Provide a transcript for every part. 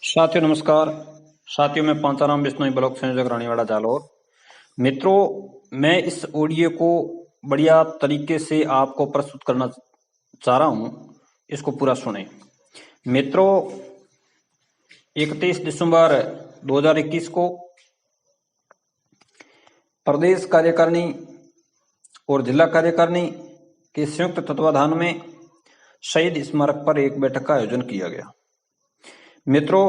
साथियों नमस्कार। साथियों मैं पांचाराम बिश्नोई ब्लॉक संयोजक रानीवाड़ा जालोर। मित्रों, मैं इस ऑडियो को बढ़िया तरीके से आपको प्रस्तुत करना चाह रहा हूं, इसको पूरा सुने। मित्रों, 31 दिसंबर 2021 को प्रदेश कार्यकारिणी और जिला कार्यकारिणी के संयुक्त तत्वाधान में शहीद स्मारक पर एक बैठक का आयोजन किया गया। मित्रों,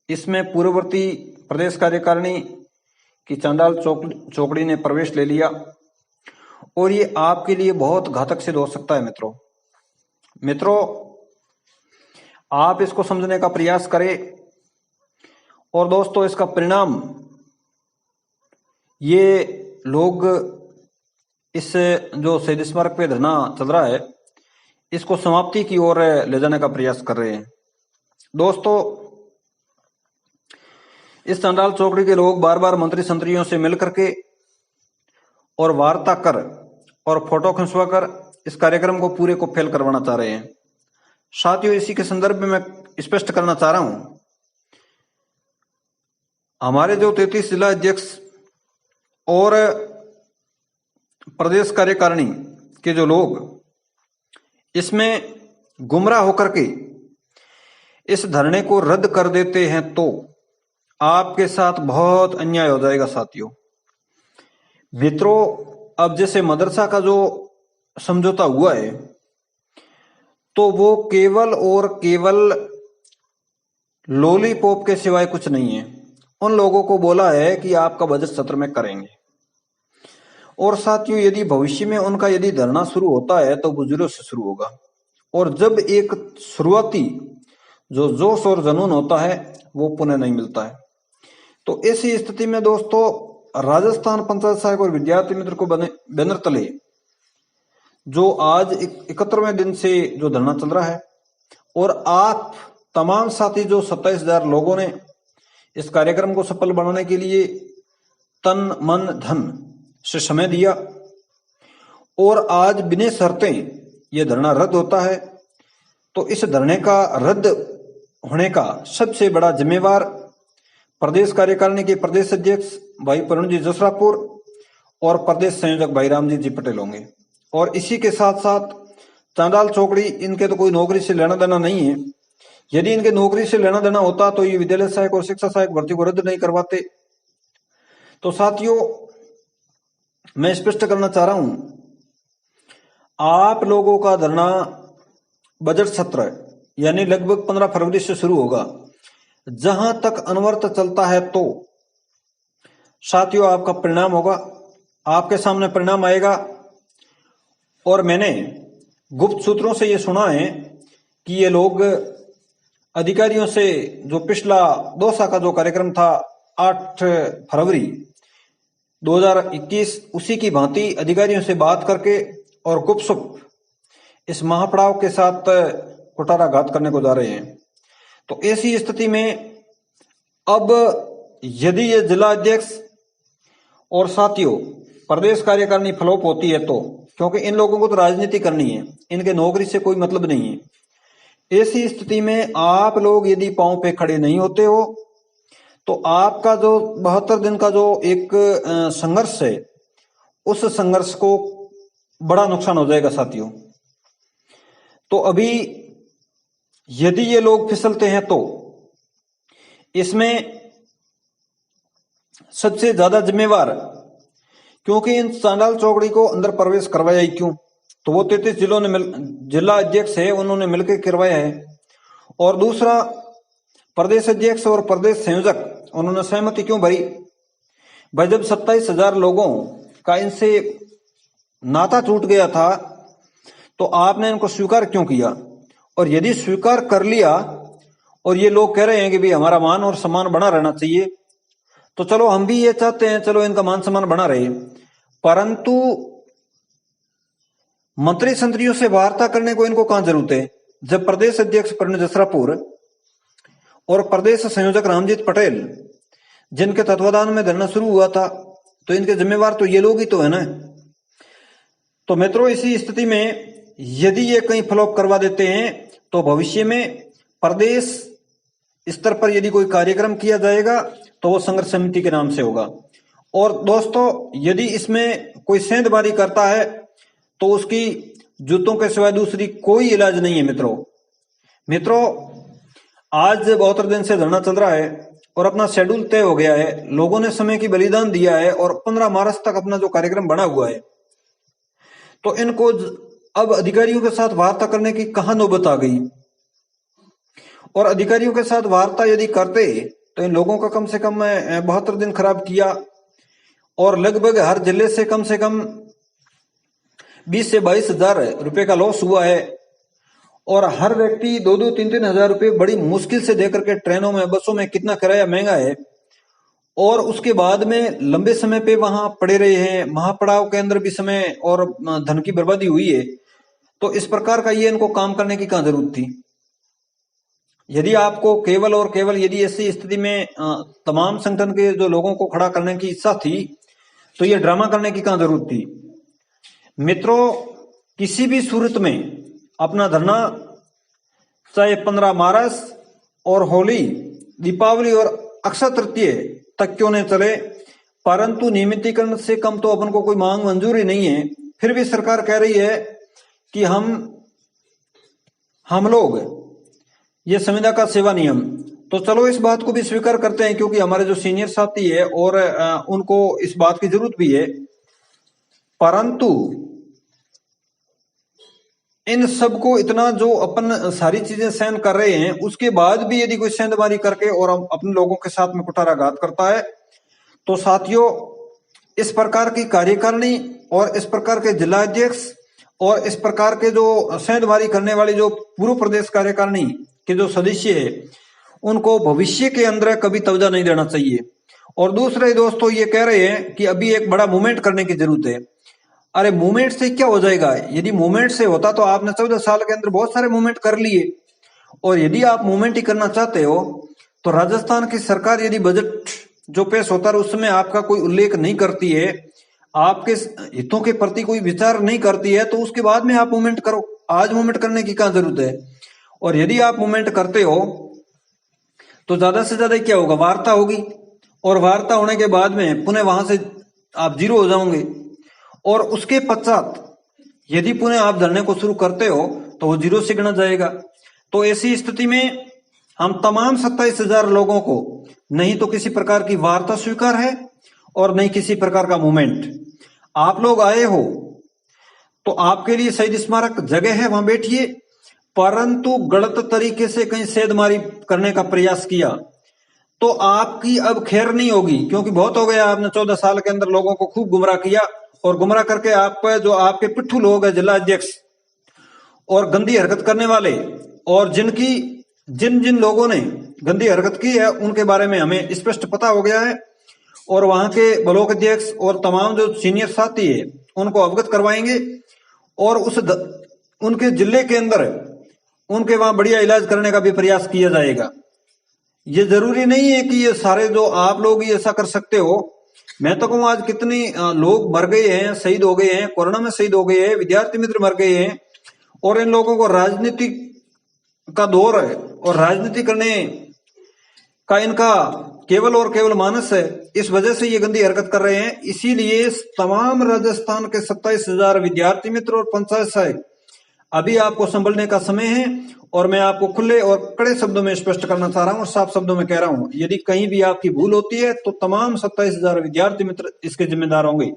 इसमें पूर्ववर्ती प्रदेश कार्यकारिणी की चांडाल चौकड़ी ने प्रवेश ले लिया और ये आपके लिए बहुत घातक सिद्ध हो सकता है। मित्रों, आप इसको समझने का प्रयास करें और दोस्तों, इसका परिणाम ये लोग इस जो शहीद स्मारक पे धरना चल रहा है, इसको समाप्ति की ओर ले जाने का प्रयास कर रहे हैं। दोस्तों, इस चांडाल चौकड़ी के लोग बार बार मंत्री संतरियों से मिल करके और वार्ता कर और फोटो खिंचवा कर इस कार्यक्रम को पूरे को फेल करवाना चाह रहे हैं। साथियों, इसी के संदर्भ में मैं स्पष्ट करना चाह रहा हूं, हमारे जो 33 जिला अध्यक्ष और प्रदेश कार्यकारिणी के जो लोग इसमें गुमराह होकर के इस धरने को रद्द कर देते हैं तो आपके साथ बहुत अन्याय हो जाएगा। साथियों मित्रों, अब जैसे मदरसा का जो समझौता हुआ है तो वो केवल और केवल लॉलीपॉप के सिवाय कुछ नहीं है। उन लोगों को बोला है कि आपका बजट सत्र में करेंगे। और साथियों, यदि भविष्य में उनका यदि धरना शुरू होता है तो बुजुर्गों से शुरू होगा, और जब एक शुरुआती जो जोश और जुनून होता है वो पुनः नहीं मिलता है। तो ऐसी स्थिति में दोस्तों, राजस्थान पंचायत सहायक और विद्यार्थी मित्र को बैनर तले जो आज 71वें दिन से जो धरना चल रहा है, और आप तमाम साथी जो 27,000 लोगों ने इस कार्यक्रम को सफल बनाने के लिए तन मन धन से समय दिया, और आज बिना शर्तें ये धरना रद्द होता है, तो इस धरने का रद्द होने का सबसे बड़ा जिम्मेवार प्रदेश कार्यकारिणी के प्रदेश अध्यक्ष भाई परुण जी जसरापुर और प्रदेश संयोजक भाई रामजी जी पटेल होंगे। और इसी के साथ साथ चांडाल चौकड़ी, इनके तो कोई नौकरी से लेना देना नहीं है। यदि इनके नौकरी से लेना देना होता तो ये विद्यालय सहायक और शिक्षा सहायक भर्ती को रद्द नहीं करवाते। तो साथियों, मैं स्पष्ट करना चाह रहा हूं, आप लोगों का धरना बजट सत्र यानी लगभग 15 फरवरी से शुरू होगा। जहां तक अनवर्त चलता है तो साथियों आपका परिणाम होगा, आपके सामने परिणाम आएगा। और मैंने गुप्त सूत्रों से ये सुना है कि ये लोग अधिकारियों से जो पिछला दौसा का जो कार्यक्रम था 8 फरवरी 2021, उसी की भांति अधिकारियों से बात करके और गुपसुप इस महापड़ाव के साथ कुटाराघात करने को जा रहे हैं। तो ऐसी स्थिति में अब यदि ये जिला अध्यक्ष और साथियों प्रदेश कार्यकारिणी फ्लॉप होती है तो, क्योंकि इन लोगों को तो राजनीति करनी है, इनके नौकरी से कोई मतलब नहीं है। ऐसी स्थिति में आप लोग यदि पांव पे खड़े नहीं होते हो तो आपका जो 72 दिन का जो एक संघर्ष है, उस संघर्ष को बड़ा नुकसान हो जाएगा। साथियों, तो अभी यदि ये लोग फिसलते हैं तो इसमें सबसे ज्यादा जिम्मेवार, क्योंकि इन चांडाल चौकड़ी को अंदर प्रवेश करवाया ही क्यों, तो वो 33 जिलों ने जिला अध्यक्ष है उन्होंने मिलकर करवाया है। और दूसरा, प्रदेश अध्यक्ष और प्रदेश संयोजक उन्होंने सहमति क्यों भरी भाई? जब 27,000 लोगों का इनसे नाता टूट गया था तो आपने इनको स्वीकार क्यों किया? और यदि स्वीकार कर लिया और ये लोग कह रहे हैं कि भाई हमारा मान और सम्मान बना रहना चाहिए, तो चलो हम भी ये चाहते हैं, चलो इनका मान सम्मान बना रहे, परंतु मंत्री संतरियों से वार्ता करने को इनको कहां जरूरत है? जब प्रदेश अध्यक्ष परुण जसरापुर और प्रदेश संयोजक रामजीत पटेल जिनके तत्वाधान में धरना शुरू हुआ था, तो इनके जिम्मेवार तो ये लोग ही तो है ना। तो मित्रों, इसी स्थिति में यदि ये कहीं फ्लॉप करवा देते हैं तो भविष्य में प्रदेश स्तर पर यदि कोई कार्यक्रम किया जाएगा तो वो संघर्ष समिति के नाम से होगा। और दोस्तों, यदि इसमें कोई सेंधमारी करता है तो उसकी जूतों के सिवाय दूसरी कोई इलाज नहीं है। मित्रों, आज 72 दिन से धरना चल रहा है और अपना शेड्यूल तय हो गया है। लोगों ने समय की बलिदान दिया है और 15 मार्च तक अपना जो कार्यक्रम बना हुआ है, तो इनको अब अधिकारियों के साथ वार्ता करने की कहां नौबत आ गई। और अधिकारियों के साथ वार्ता यदि करते तो इन लोगों का कम से कम 72 दिन खराब किया और लगभग हर जिले से कम 20 से 22 हजार रुपए का लॉस हुआ है। और हर व्यक्ति 2-2, 3-3 हजार रुपए बड़ी मुश्किल से देकर के ट्रेनों में, बसों में कितना किराया महंगा है। और उसके बाद में लंबे समय पे वहां पड़े रहे हैं, महापड़ाव के अंदर भी समय और धन की बर्बादी हुई है। तो इस प्रकार का ये इनको काम करने की कहां जरूरत थी। यदि आपको केवल और केवल यदि ऐसी स्थिति में तमाम संगठन के जो लोगों को खड़ा करने की इच्छा थी तो ये ड्रामा करने की कहां जरूरत थी। मित्रों, किसी भी सूरत में अपना धरना चाहे 15 मार्च और होली, दीपावली और अक्षय तृतीय तक क्यों न चले, परंतु नियमितीकरण से कम तो अपन को कोई मांग मंजूरी नहीं है। फिर भी सरकार कह रही है कि हम लोग ये संविदा का सेवा नियम, तो चलो इस बात को भी स्वीकार करते हैं क्योंकि हमारे जो सीनियर साथी है और उनको इस बात की जरूरत भी है। परंतु इन सबको इतना जो अपन सारी चीजें सहन कर रहे हैं, उसके बाद भी यदि कोई सेंधमारी करके और अपने लोगों के साथ में कुठाराघात करता है तो साथियों, इस प्रकार की कार्यकारिणी और इस प्रकार के जिलाध्यक्ष और इस प्रकार के जो सेंधमारी करने वाली जो पूर्व प्रदेश कार्यकारिणी के जो सदस्य है, उनको भविष्य के अंदर कभी तवज्जो नहीं देना चाहिए। और दूसरे दोस्तों ये कह रहे हैं कि अभी एक बड़ा मूवमेंट करने की जरूरत है। अरे मूवमेंट से क्या हो जाएगा? यदि मूवमेंट से होता तो आपने 14 साल के अंदर बहुत सारे मूवमेंट कर लिए। और यदि आप मूवमेंट ही करना चाहते हो तो राजस्थान की सरकार यदि बजट जो पेश होता है उसमें आपका कोई उल्लेख नहीं करती है, आपके हितों के प्रति कोई विचार नहीं करती है, तो उसके बाद में आप मूवमेंट करो। आज मूवमेंट करने की क्या जरूरत है? और यदि आप मूवमेंट करते हो तो ज्यादा से ज्यादा क्या होगा? वार्ता होगी और वार्ता होने के बाद में पुनः वहां से आप जीरो हो जाओगे। और उसके पश्चात यदि पुनः आप धरने को शुरू करते हो तो वो जीरो से गिना जाएगा। तो ऐसी स्थिति में हम तमाम 27,000 लोगों को नहीं तो किसी प्रकार की वार्ता स्वीकार है और नहीं किसी प्रकार का मूवमेंट। आप लोग आए हो तो आपके लिए शहीद स्मारक जगह है, वहां बैठिए, परंतु गलत तरीके से कहीं सेंधमारी करने का प्रयास किया तो आपकी अब खैर नहीं होगी, क्योंकि बहुत हो गया। आपने 14 साल के अंदर लोगों को खूब गुमराह किया और गुमराह करके आप जो आपके पिट्ठू लोग हैं, जिला अध्यक्ष और गंदी हरकत करने वाले, और जिन जिन लोगों ने गंदी हरकत की है उनके बारे में हमें स्पष्ट पता हो गया है। और वहां के ब्लॉक अध्यक्ष और तमाम जो सीनियर साथी है उनको अवगत करवाएंगे और उनके जिले के अंदर उनके वहां बढ़िया इलाज करने का भी प्रयास किया जाएगा। ये जरूरी नहीं है कि ये सारे जो आप लोग ही ऐसा कर सकते हो। मैं तो कहूँ आज कितनी लोग मर गए हैं, शहीद हो गए हैं, कोरोना में शहीद हो गए हैं, विद्यार्थी मित्र मर गए हैं, और इन लोगों को राजनीति का दौर है और राजनीति करने का इनका केवल और केवल मानस है। इस वजह से ये गंदी हरकत कर रहे हैं। इसीलिए तमाम राजस्थान के 27,000 विद्यार्थी मित्र और पंचायत सहायक, अभी आपको संभलने का समय है। और मैं आपको खुले और कड़े शब्दों में स्पष्ट करना चाह रहा हूं और साफ शब्दों में कह रहा हूं, यदि कहीं भी आपकी भूल होती है तो तमाम 27,000 विद्यार्थी मित्र इसके जिम्मेदार होंगे।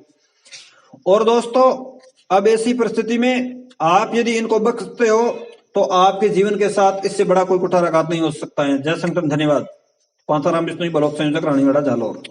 और दोस्तों, अब ऐसी परिस्थिति में आप यदि इनको बख्शते हो तो आपके जीवन के साथ इससे बड़ा कोई कुठाराघात नहीं हो सकता है। जय संगठन, धन्यवाद। पांचाराम बिश्नोई, ब्लॉक संयोजक, रानीगढ़, जालौर।